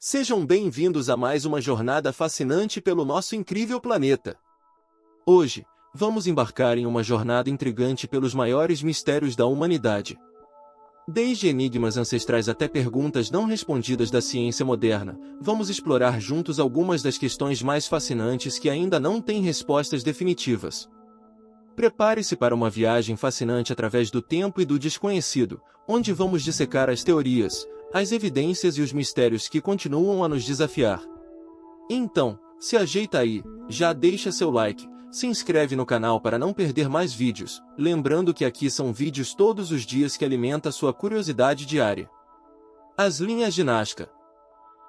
Sejam bem-vindos a mais uma jornada fascinante pelo nosso incrível planeta. Hoje, vamos embarcar em uma jornada intrigante pelos maiores mistérios da humanidade. Desde enigmas ancestrais até perguntas não respondidas da ciência moderna, vamos explorar juntos algumas das questões mais fascinantes que ainda não têm respostas definitivas. Prepare-se para uma viagem fascinante através do tempo e do desconhecido, onde vamos dissecar as teorias, as evidências e os mistérios que continuam a nos desafiar. Então, se ajeita aí, já deixa seu like, se inscreve no canal para não perder mais vídeos, lembrando que aqui são vídeos todos os dias que alimenta sua curiosidade diária. As linhas de Nazca.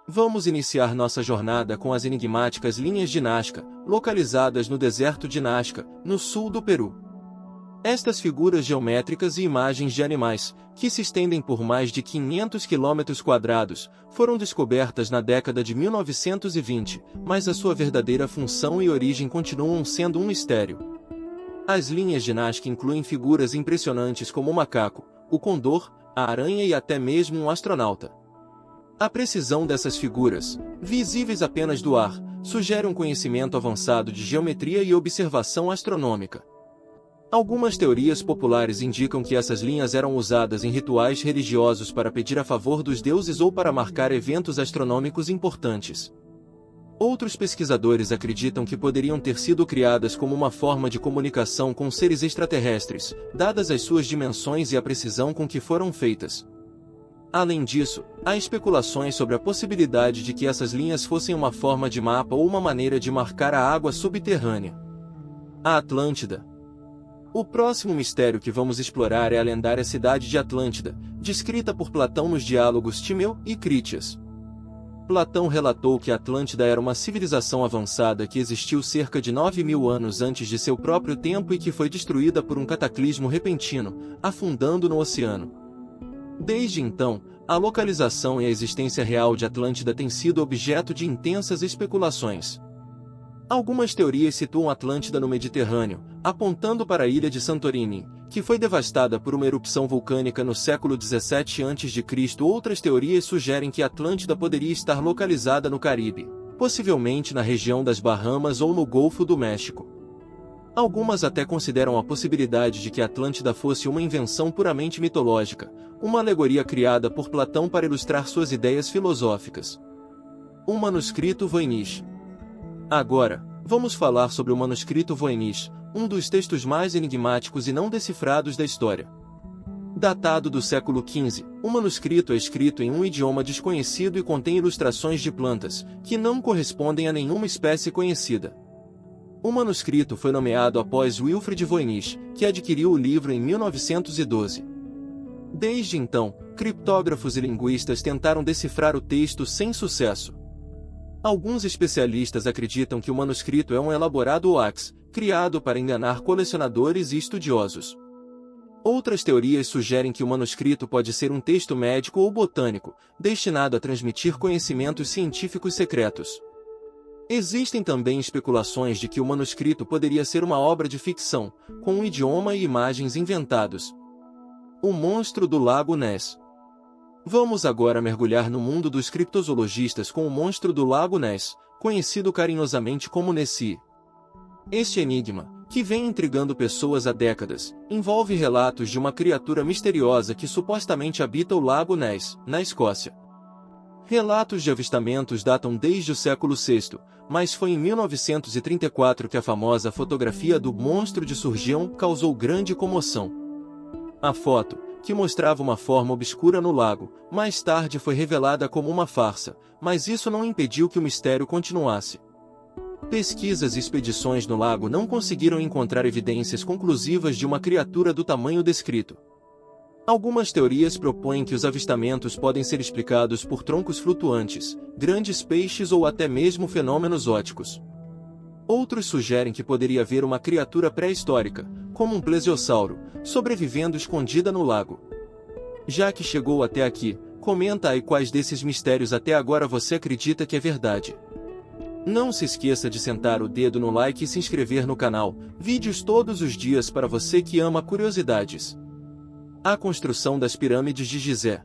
Vamos iniciar nossa jornada com as enigmáticas linhas de Nazca, localizadas no deserto de Nazca, no sul do Peru. Estas figuras geométricas e imagens de animais, que se estendem por mais de 500 km², foram descobertas na década de 1920, mas a sua verdadeira função e origem continuam sendo um mistério. As linhas de Nazca incluem figuras impressionantes como o macaco, o condor, a aranha e até mesmo um astronauta. A precisão dessas figuras, visíveis apenas do ar, sugere um conhecimento avançado de geometria e observação astronômica. Algumas teorias populares indicam que essas linhas eram usadas em rituais religiosos para pedir a favor dos deuses ou para marcar eventos astronômicos importantes. Outros pesquisadores acreditam que poderiam ter sido criadas como uma forma de comunicação com seres extraterrestres, dadas as suas dimensões e a precisão com que foram feitas. Além disso, há especulações sobre a possibilidade de que essas linhas fossem uma forma de mapa ou uma maneira de marcar a água subterrânea. A Atlântida. O próximo mistério que vamos explorar é a lendária cidade de Atlântida, descrita por Platão nos diálogos Timeu e Critias. Platão relatou que a Atlântida era uma civilização avançada que existiu cerca de 9.000 anos antes de seu próprio tempo e que foi destruída por um cataclismo repentino, afundando no oceano. Desde então, a localização e a existência real de Atlântida têm sido objeto de intensas especulações. Algumas teorias situam Atlântida no Mediterrâneo, apontando para a ilha de Santorini, que foi devastada por uma erupção vulcânica no século 17 a.C. Outras teorias sugerem que Atlântida poderia estar localizada no Caribe, possivelmente na região das Bahamas ou no Golfo do México. Algumas até consideram a possibilidade de que Atlântida fosse uma invenção puramente mitológica, uma alegoria criada por Platão para ilustrar suas ideias filosóficas. O manuscrito Voynich. Agora, vamos falar sobre o manuscrito Voynich, um dos textos mais enigmáticos e não decifrados da história. Datado do século XV, o manuscrito é escrito em um idioma desconhecido e contém ilustrações de plantas, que não correspondem a nenhuma espécie conhecida. O manuscrito foi nomeado após Wilfrid Voynich, que adquiriu o livro em 1912. Desde então, criptógrafos e linguistas tentaram decifrar o texto sem sucesso. Alguns especialistas acreditam que o manuscrito é um elaborado hoax, criado para enganar colecionadores e estudiosos. Outras teorias sugerem que o manuscrito pode ser um texto médico ou botânico, destinado a transmitir conhecimentos científicos secretos. Existem também especulações de que o manuscrito poderia ser uma obra de ficção, com um idioma e imagens inventados. O monstro do Lago Ness. Vamos agora mergulhar no mundo dos criptozoologistas com o monstro do Lago Ness, conhecido carinhosamente como Nessie. Este enigma, que vem intrigando pessoas há décadas, envolve relatos de uma criatura misteriosa que supostamente habita o Lago Ness, na Escócia. Relatos de avistamentos datam desde o século VI, mas foi em 1934 que a famosa fotografia do monstro de Surgeon causou grande comoção. A foto, que mostrava uma forma obscura no lago, mais tarde foi revelada como uma farsa, mas isso não impediu que o mistério continuasse. Pesquisas e expedições no lago não conseguiram encontrar evidências conclusivas de uma criatura do tamanho descrito. Algumas teorias propõem que os avistamentos podem ser explicados por troncos flutuantes, grandes peixes ou até mesmo fenômenos ópticos. Outros sugerem que poderia haver uma criatura pré-histórica, como um plesiosauro, sobrevivendo escondida no lago. Já que chegou até aqui, comenta aí quais desses mistérios até agora você acredita que é verdade. Não se esqueça de sentar o dedo no like e se inscrever no canal, vídeos todos os dias para você que ama curiosidades. A construção das pirâmides de Gizé.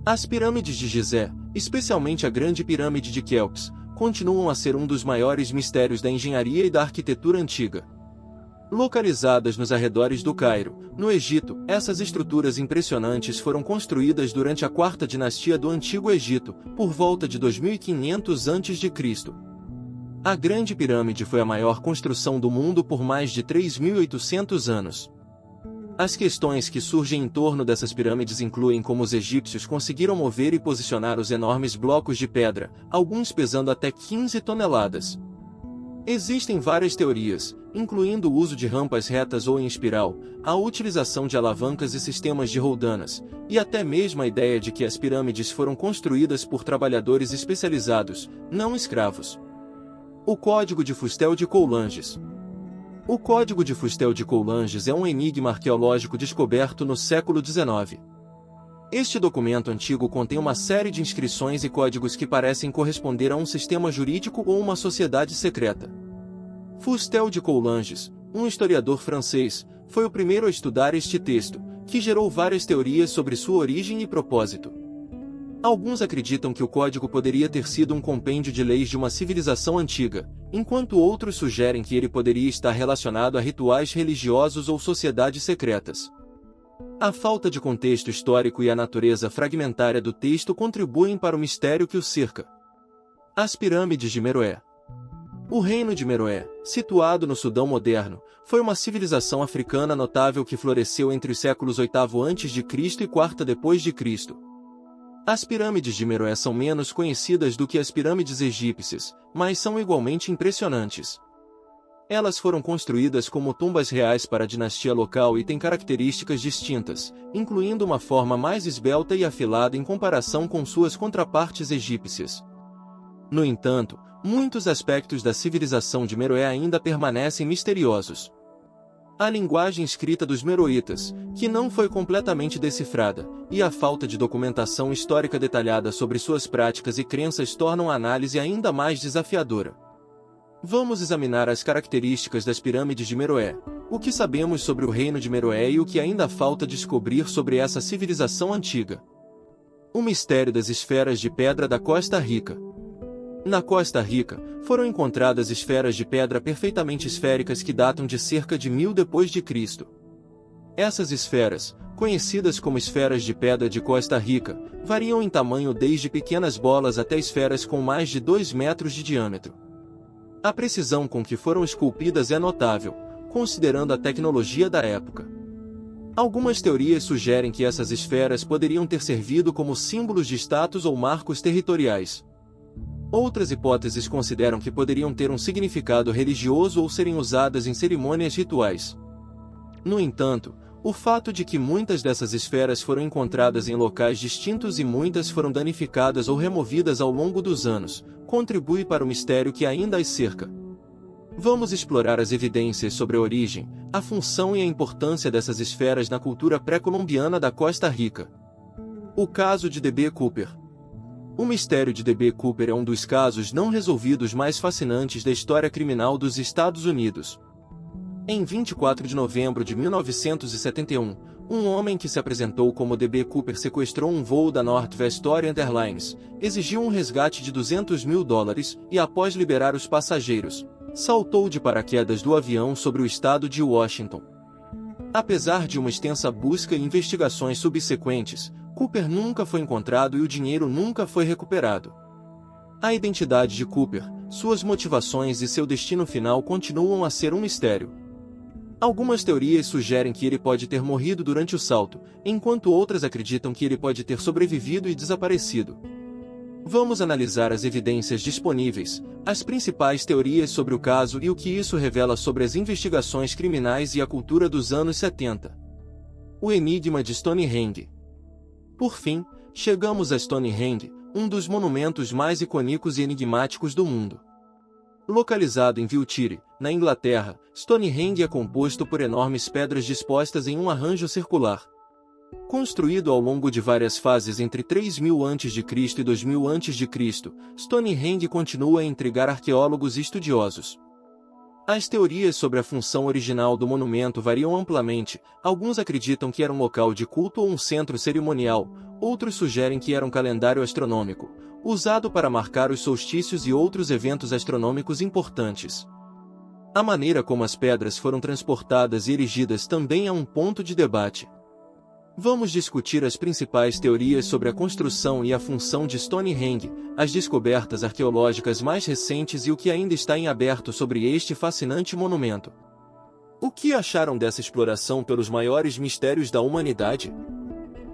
As pirâmides de Gizé, especialmente a Grande Pirâmide de Quéops, continuam a ser um dos maiores mistérios da engenharia e da arquitetura antiga. Localizadas nos arredores do Cairo, no Egito, essas estruturas impressionantes foram construídas durante a quarta dinastia do Antigo Egito, por volta de 2500 a.C. A Grande Pirâmide foi a maior construção do mundo por mais de 3.800 anos. As questões que surgem em torno dessas pirâmides incluem como os egípcios conseguiram mover e posicionar os enormes blocos de pedra, alguns pesando até 15 toneladas. Existem várias teorias, incluindo o uso de rampas retas ou em espiral, a utilização de alavancas e sistemas de roldanas, e até mesmo a ideia de que as pirâmides foram construídas por trabalhadores especializados, não escravos. O Código de Fustel de Coulanges. O Código de Fustel de Coulanges é um enigma arqueológico descoberto no século XIX. Este documento antigo contém uma série de inscrições e códigos que parecem corresponder a um sistema jurídico ou uma sociedade secreta. Fustel de Coulanges, um historiador francês, foi o primeiro a estudar este texto, que gerou várias teorias sobre sua origem e propósito. Alguns acreditam que o código poderia ter sido um compêndio de leis de uma civilização antiga, enquanto outros sugerem que ele poderia estar relacionado a rituais religiosos ou sociedades secretas. A falta de contexto histórico e a natureza fragmentária do texto contribuem para o mistério que o cerca. As pirâmides de Meroé. O reino de Meroé, situado no Sudão moderno, foi uma civilização africana notável que floresceu entre os séculos VIII a.C. e IV d.C. As pirâmides de Meroé são menos conhecidas do que as pirâmides egípcias, mas são igualmente impressionantes. Elas foram construídas como tumbas reais para a dinastia local e têm características distintas, incluindo uma forma mais esbelta e afilada em comparação com suas contrapartes egípcias. No entanto, muitos aspectos da civilização de Meroé ainda permanecem misteriosos. A linguagem escrita dos meroítas, que não foi completamente decifrada, e a falta de documentação histórica detalhada sobre suas práticas e crenças tornam a análise ainda mais desafiadora. Vamos examinar as características das pirâmides de Meroé, o que sabemos sobre o reino de Meroé e o que ainda falta descobrir sobre essa civilização antiga. O mistério das esferas de pedra da Costa Rica. Na Costa Rica, foram encontradas esferas de pedra perfeitamente esféricas que datam de cerca de 1000 d.C. Essas esferas, conhecidas como esferas de pedra de Costa Rica, variam em tamanho desde pequenas bolas até esferas com mais de 2 metros de diâmetro. A precisão com que foram esculpidas é notável, considerando a tecnologia da época. Algumas teorias sugerem que essas esferas poderiam ter servido como símbolos de status ou marcos territoriais. Outras hipóteses consideram que poderiam ter um significado religioso ou serem usadas em cerimônias rituais. No entanto, o fato de que muitas dessas esferas foram encontradas em locais distintos e muitas foram danificadas ou removidas ao longo dos anos, contribui para o mistério que ainda as cerca. Vamos explorar as evidências sobre a origem, a função e a importância dessas esferas na cultura pré-colombiana da Costa Rica. O caso de D.B. Cooper. O mistério de D.B. Cooper é um dos casos não resolvidos mais fascinantes da história criminal dos Estados Unidos. Em 24 de novembro de 1971, um homem que se apresentou como D.B. Cooper sequestrou um voo da Northwest Orient Airlines, exigiu um resgate de $200 mil e, após liberar os passageiros, saltou de paraquedas do avião sobre o estado de Washington. Apesar de uma extensa busca e investigações subsequentes, Cooper nunca foi encontrado e o dinheiro nunca foi recuperado. A identidade de Cooper, suas motivações e seu destino final continuam a ser um mistério. Algumas teorias sugerem que ele pode ter morrido durante o salto, enquanto outras acreditam que ele pode ter sobrevivido e desaparecido. Vamos analisar as evidências disponíveis, as principais teorias sobre o caso e o que isso revela sobre as investigações criminais e a cultura dos anos 70. O enigma de Stonehenge. Por fim, chegamos a Stonehenge, um dos monumentos mais icônicos e enigmáticos do mundo. Localizado em Wiltshire, na Inglaterra, Stonehenge é composto por enormes pedras dispostas em um arranjo circular. Construído ao longo de várias fases entre 3000 a.C. e 2000 a.C., Stonehenge continua a intrigar arqueólogos e estudiosos. As teorias sobre a função original do monumento variam amplamente. Alguns acreditam que era um local de culto ou um centro cerimonial, outros sugerem que era um calendário astronômico, usado para marcar os solstícios e outros eventos astronômicos importantes. A maneira como as pedras foram transportadas e erigidas também é um ponto de debate. Vamos discutir as principais teorias sobre a construção e a função de Stonehenge, as descobertas arqueológicas mais recentes e o que ainda está em aberto sobre este fascinante monumento. O que acharam dessa exploração pelos maiores mistérios da humanidade?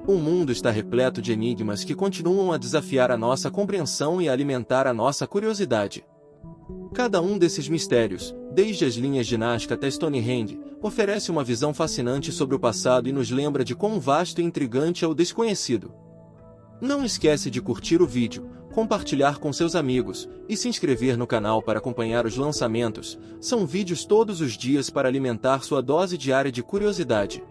O mundo está repleto de enigmas que continuam a desafiar a nossa compreensão e a alimentar a nossa curiosidade. Cada um desses mistérios, desde as linhas de Nazca até Stonehenge, oferece uma visão fascinante sobre o passado e nos lembra de quão vasto e intrigante é o desconhecido. Não esquece de curtir o vídeo, compartilhar com seus amigos e se inscrever no canal para acompanhar os lançamentos. São vídeos todos os dias para alimentar sua dose diária de curiosidade.